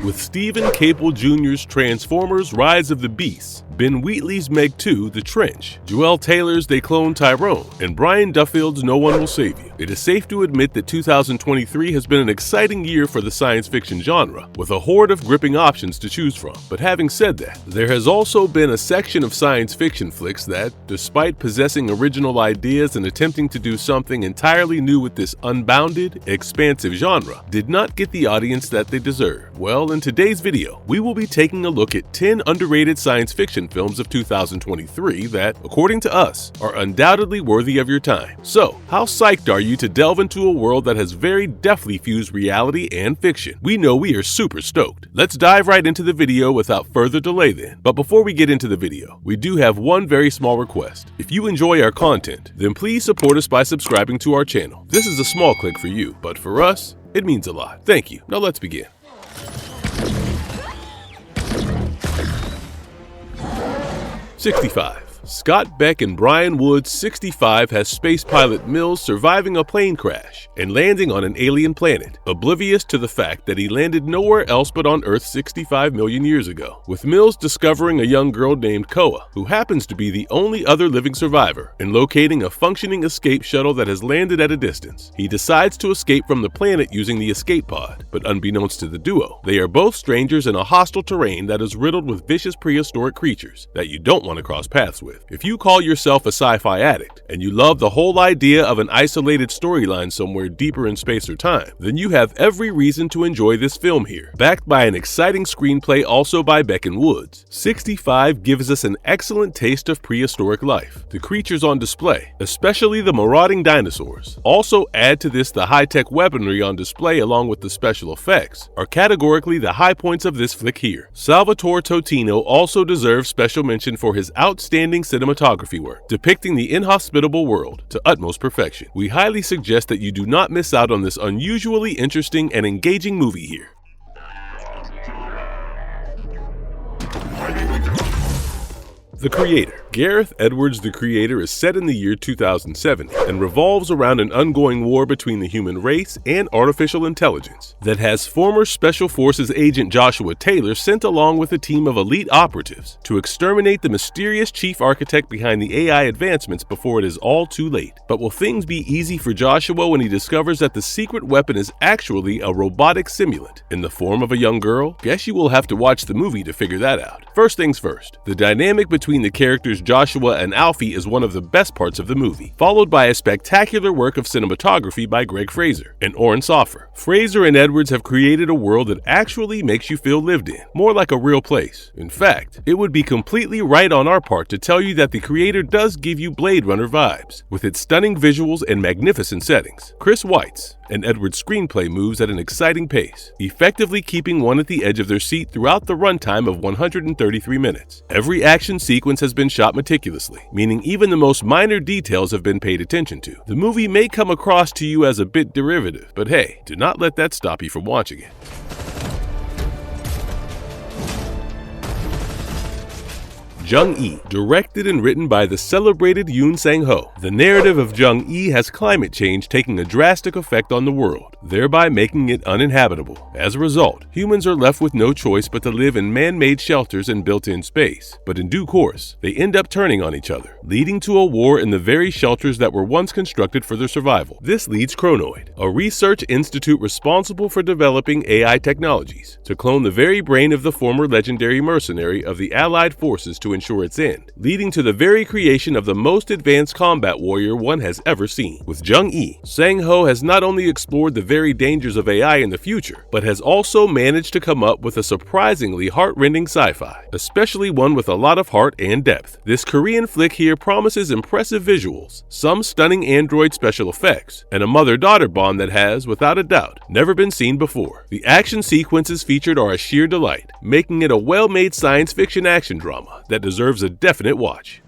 With Stephen Caple Jr.'s Transformers Rise of the Beasts, Ben Wheatley's Meg 2, The Trench, Joel Taylor's They Clone Tyrone, and Brian Duffield's No One Will Save You, it is safe to admit that 2023 has been an exciting year for the science fiction genre, with a horde of gripping options to choose from. But having said that, there has also been a section of science fiction flicks that, despite possessing original ideas and attempting to do something entirely new with this unbounded, expansive genre, did not get the audience that they deserve. Well, in today's video, we will be taking a look at 10 underrated science fiction films of 2023 that, according to us, are undoubtedly worthy of your time. So, how psyched are you to delve into a world that has very deftly fused reality and fiction? We know we are super stoked. Let's dive right into the video without further delay then. But before we get into the video, we do have one very small request. If you enjoy our content, then please support us by subscribing to our channel. This is a small click for you, but for us, it means a lot. Thank you. Now let's begin. 65. Scott Beck and Brian Wood's 65 has space pilot Mills surviving a plane crash and landing on an alien planet, oblivious to the fact that he landed nowhere else but on Earth 65 million years ago, with Mills discovering a young girl named Koa, who happens to be the only other living survivor, and locating a functioning escape shuttle that has landed at a distance. He decides to escape from the planet using the escape pod, but unbeknownst to the duo, they are both strangers in a hostile terrain that is riddled with vicious prehistoric creatures that you don't want to cross paths with. If you call yourself a sci-fi addict and you love the whole idea of an isolated storyline somewhere deeper in space or time, then you have every reason to enjoy this film here. Backed by an exciting screenplay also by Beck and Woods, 65 gives us an excellent taste of prehistoric life. The creatures on display, especially the marauding dinosaurs, also add to this the high-tech weaponry on display along with the special effects, are categorically the high points of this flick here. Salvatore Totino also deserves special mention for his outstanding cinematography work, depicting the inhospitable world to utmost perfection. We highly suggest that you do not miss out on this unusually interesting and engaging movie here. The Creator. Gareth Edwards' The Creator is set in the year 2070 and revolves around an ongoing war between the human race and artificial intelligence that has former Special Forces agent Joshua Taylor sent along with a team of elite operatives to exterminate the mysterious chief architect behind the AI advancements before it is all too late. But will things be easy for Joshua when he discovers that the secret weapon is actually a robotic simulant in the form of a young girl? Guess you will have to watch the movie to figure that out. First things first, the dynamic between the characters Joshua and Alfie is one of the best parts of the movie, followed by a spectacular work of cinematography by Greg Fraser and Oren Soffer. Fraser and Edwards have created a world that actually makes you feel lived in, more like a real place. In fact, it would be completely right on our part to tell you that The Creator does give you Blade Runner vibes, with its stunning visuals and magnificent settings. Chris Weitz and Edwards' screenplay moves at an exciting pace, effectively keeping one at the edge of their seat throughout the runtime of 133 minutes. Every action sequence has been shot meticulously, meaning even the most minor details have been paid attention to. The movie may come across to you as a bit derivative, but hey, do not let that stop you from watching it. Junge, directed and written by the celebrated Yoon Sang-ho. The narrative of Junge has climate change taking a drastic effect on the world, thereby making it uninhabitable. As a result, humans are left with no choice but to live in man-made shelters in built-in space. But in due course, they end up turning on each other, leading to a war in the very shelters that were once constructed for their survival. This leads Chronoid, a research institute responsible for developing AI technologies, to clone the very brain of the former legendary mercenary of the Allied forces to ensure its end, leading to the very creation of the most advanced combat warrior one has ever seen. With Junge, Sang-ho has not only explored the very dangers of AI in the future, but has also managed to come up with a surprisingly heart-rending sci-fi, especially one with a lot of heart and depth. This Korean flick here promises impressive visuals, some stunning android special effects, and a mother-daughter bond that has, without a doubt, never been seen before. The action sequences featured are a sheer delight, making it a well-made science fiction action drama that deserves a definite watch.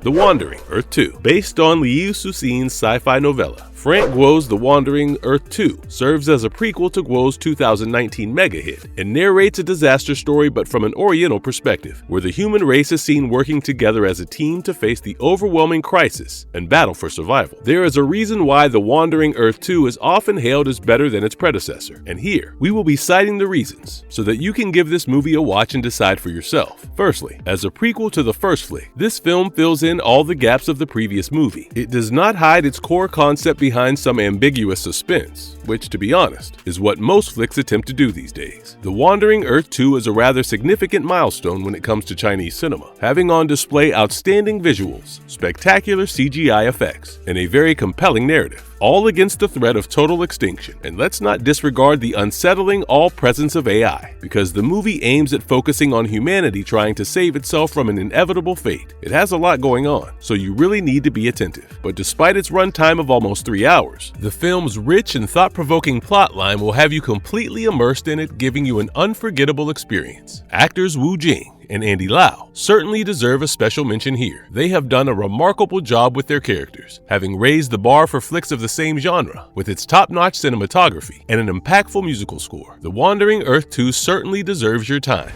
The Wandering, Earth 2, based on Liu Cixin's sci-fi novella, Frank Guo's The Wandering Earth 2 serves as a prequel to Guo's 2019 mega hit and narrates a disaster story but from an Oriental perspective, where the human race is seen working together as a team to face the overwhelming crisis and battle for survival. There is a reason why The Wandering Earth 2 is often hailed as better than its predecessor, and here we will be citing the reasons so that you can give this movie a watch and decide for yourself. Firstly, as a prequel to the first flick, this film fills in all the gaps of the previous movie. It does not hide its core concept behind some ambiguous suspense, which, to be honest, is what most flicks attempt to do these days. The Wandering Earth 2 is a rather significant milestone when it comes to Chinese cinema, having on display outstanding visuals, spectacular CGI effects, and a very compelling narrative, all against the threat of total extinction. And let's not disregard the unsettling all-presence of AI, because the movie aims at focusing on humanity trying to save itself from an inevitable fate. It has a lot going on, so you really need to be attentive. But despite its runtime of almost 3 hours, the film's rich and thought-provoking plotline will have you completely immersed in it, giving you an unforgettable experience. Actors Wu Jing and Andy Lau certainly deserve a special mention here. They have done a remarkable job with their characters, having raised the bar for flicks of the same genre with its top-notch cinematography and an impactful musical score. The Wandering Earth 2 certainly deserves your time.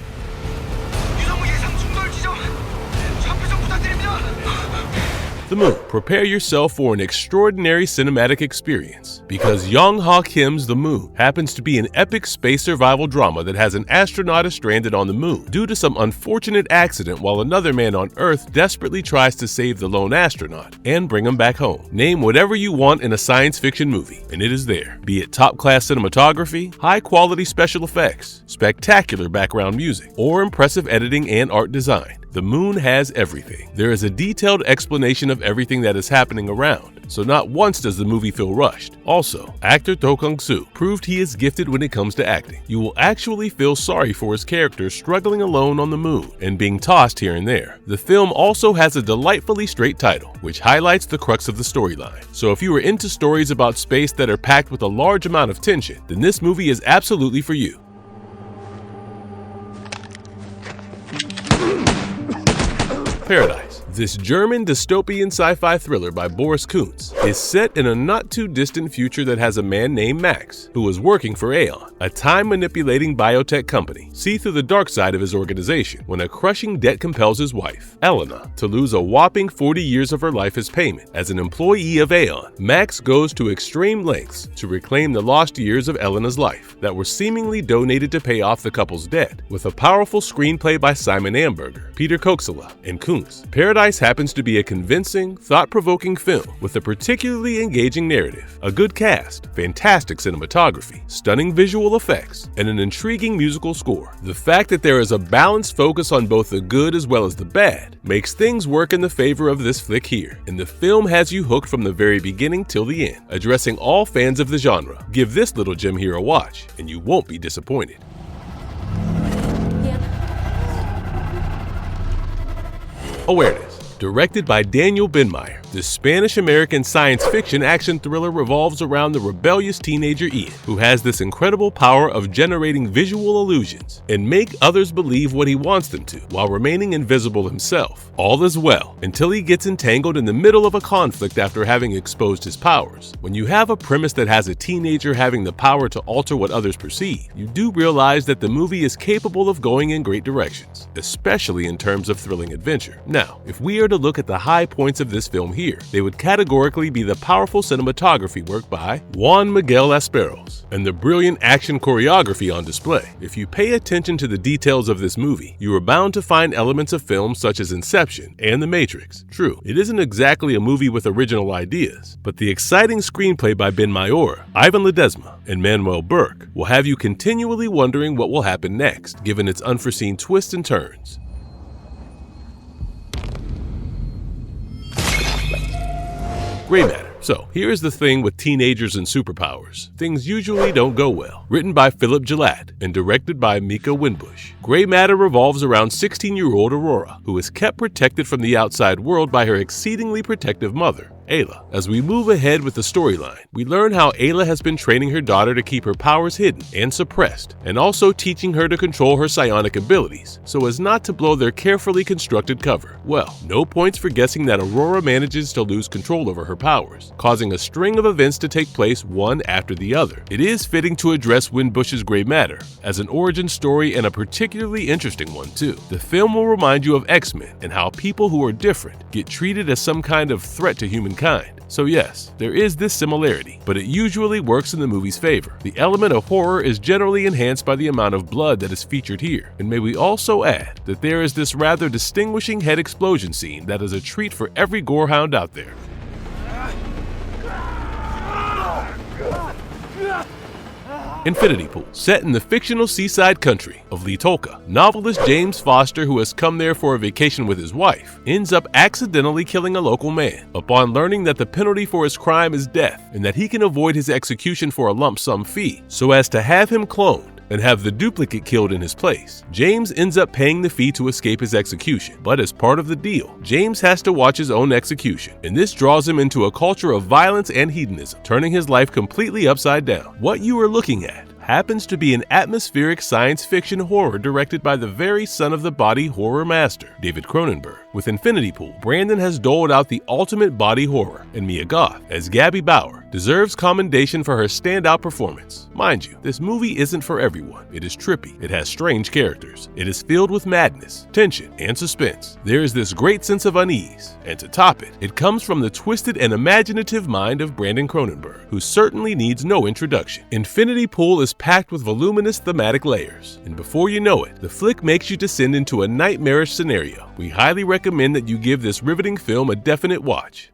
The Moon. Prepare yourself for an extraordinary cinematic experience, because Yong Ha Kim's The Moon happens to be an epic space survival drama that has an astronaut stranded on the moon due to some unfortunate accident, while another man on Earth desperately tries to save the lone astronaut and bring him back home. Name whatever you want in a science fiction movie, and it is there. Be it top-class cinematography, high-quality special effects, spectacular background music, or impressive editing and art design, The Moon has everything. There is a detailed explanation of everything that is happening around, so not once does the movie feel rushed. Also, actor To Kung-soo proved he is gifted when it comes to acting. You will actually feel sorry for his character struggling alone on the moon and being tossed here and there. The film also has a delightfully straight title, which highlights the crux of the storyline. So if you are into stories about space that are packed with a large amount of tension, then this movie is absolutely for you. Paradise. This German dystopian sci-fi thriller by Boris Kuntz is set in a not-too-distant future that has a man named Max, who is working for Aeon, a time-manipulating biotech company, see through the dark side of his organization when a crushing debt compels his wife, Elena, to lose a whopping 40 years of her life as payment. As an employee of Aeon, Max goes to extreme lengths to reclaim the lost years of Elena's life that were seemingly donated to pay off the couple's debt, with a powerful screenplay by Simon Amberger, Peter Koksala, and Kuntz. Paradise happens to be a convincing, thought-provoking film with a particularly engaging narrative, a good cast, fantastic cinematography, stunning visual effects, and an intriguing musical score. The fact that there is a balanced focus on both the good as well as the bad makes things work in the favor of this flick here, and the film has you hooked from the very beginning till the end, addressing all fans of the genre. Give this little gem here a watch, and you won't be disappointed. Awareness. Directed by Daniel Benmeyer, the Spanish-American science fiction action thriller revolves around the rebellious teenager Ian, who has this incredible power of generating visual illusions and make others believe what he wants them to, while remaining invisible himself. All is well until he gets entangled in the middle of a conflict after having exposed his powers. When you have a premise that has a teenager having the power to alter what others perceive, you do realize that the movie is capable of going in great directions, especially in terms of thrilling adventure. Now, if we are to look at the high points of this film here, they would categorically be the powerful cinematography work by Juan Miguel Asperos and the brilliant action choreography on display. If you pay attention to the details of this movie, you are bound to find elements of films such as Inception and The Matrix. True, it isn't exactly a movie with original ideas, but the exciting screenplay by Ben Mayor, Ivan Ledesma, and Manuel Burke will have you continually wondering what will happen next, given its unforeseen twists and turns. Gray matter. So, here's the thing with teenagers and superpowers. Things usually don't go well. Written by Philip Gillette and directed by Mika Winbush, Gray Matter revolves around 16-year-old Aurora, who is kept protected from the outside world by her exceedingly protective mother, Ayla. As we move ahead with the storyline, we learn how Ayla has been training her daughter to keep her powers hidden and suppressed, and also teaching her to control her psionic abilities so as not to blow their carefully constructed cover. Well, no points for guessing that Aurora manages to lose control over her powers, causing a string of events to take place one after the other. It is fitting to address Winbush's gray matter as an origin story, and a particularly interesting one too. The film will remind you of X-Men and how people who are different get treated as some kind of threat to humankind. So yes, there is this similarity, but it usually works in the movie's favor. The element of horror is generally enhanced by the amount of blood that is featured here. And may we also add that there is this rather distinguishing head explosion scene that is a treat for every gorehound out there. Infinity Pool. Set in the fictional seaside country of Litolka, novelist James Foster, who has come there for a vacation with his wife, ends up accidentally killing a local man. Upon learning that the penalty for his crime is death and that he can avoid his execution for a lump sum fee so as to have him cloned and have the duplicate killed in his place, James ends up paying the fee to escape his execution. But as part of the deal, James has to watch his own execution, and this draws him into a culture of violence and hedonism, turning his life completely upside down. What you are looking at happens to be an atmospheric science fiction horror directed by the very son of the body horror master, David Cronenberg. With Infinity Pool, Brandon has doled out the ultimate body horror, and Mia Goth, as Gabby Bauer, deserves commendation for her standout performance. Mind you, this movie isn't for everyone. It is trippy, it has strange characters, it is filled with madness, tension, and suspense. There is this great sense of unease, and to top it, it comes from the twisted and imaginative mind of Brandon Cronenberg, who certainly needs no introduction. Infinity Pool is packed with voluminous thematic layers, and before you know it, the flick makes you descend into a nightmarish scenario. We highly recommend that you give this riveting film a definite watch.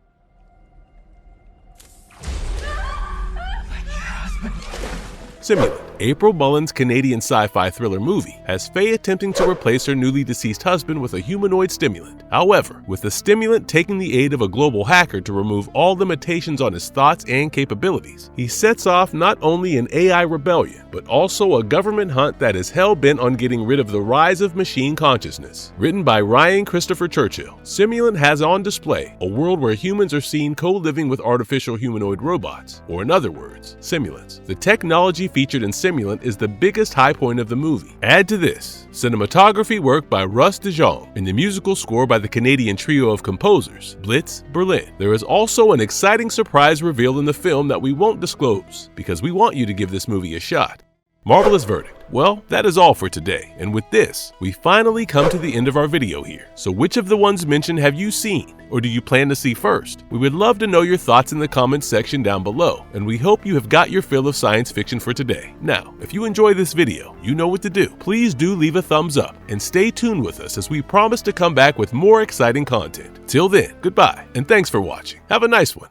Simulant. April Mullen's Canadian sci-fi thriller movie has Faye attempting to replace her newly deceased husband with a humanoid stimulant. However, with the stimulant taking the aid of a global hacker to remove all limitations on his thoughts and capabilities, he sets off not only an AI rebellion, but also a government hunt that is hell-bent on getting rid of the rise of machine consciousness. Written by Ryan Christopher Churchill, Simulant has on display a world where humans are seen co-living with artificial humanoid robots, or in other words, simulants. The technology featured in Simulant is the biggest high point of the movie. Add to this cinematography work by Russ de Jong and the musical score by the Canadian trio of composers, Blitz Berlin. There is also an exciting surprise reveal in the film that we won't disclose because we want you to give this movie a shot. Marvelous verdict. Well, that is all for today, and with this, we finally come to the end of our video here. So which of the ones mentioned have you seen, or do you plan to see first? We would love to know your thoughts in the comments section down below, and we hope you have got your fill of science fiction for today. Now, if you enjoy this video, you know what to do. Please do leave a thumbs up, and stay tuned with us as we promise to come back with more exciting content. Till then, goodbye, and thanks for watching. Have a nice one.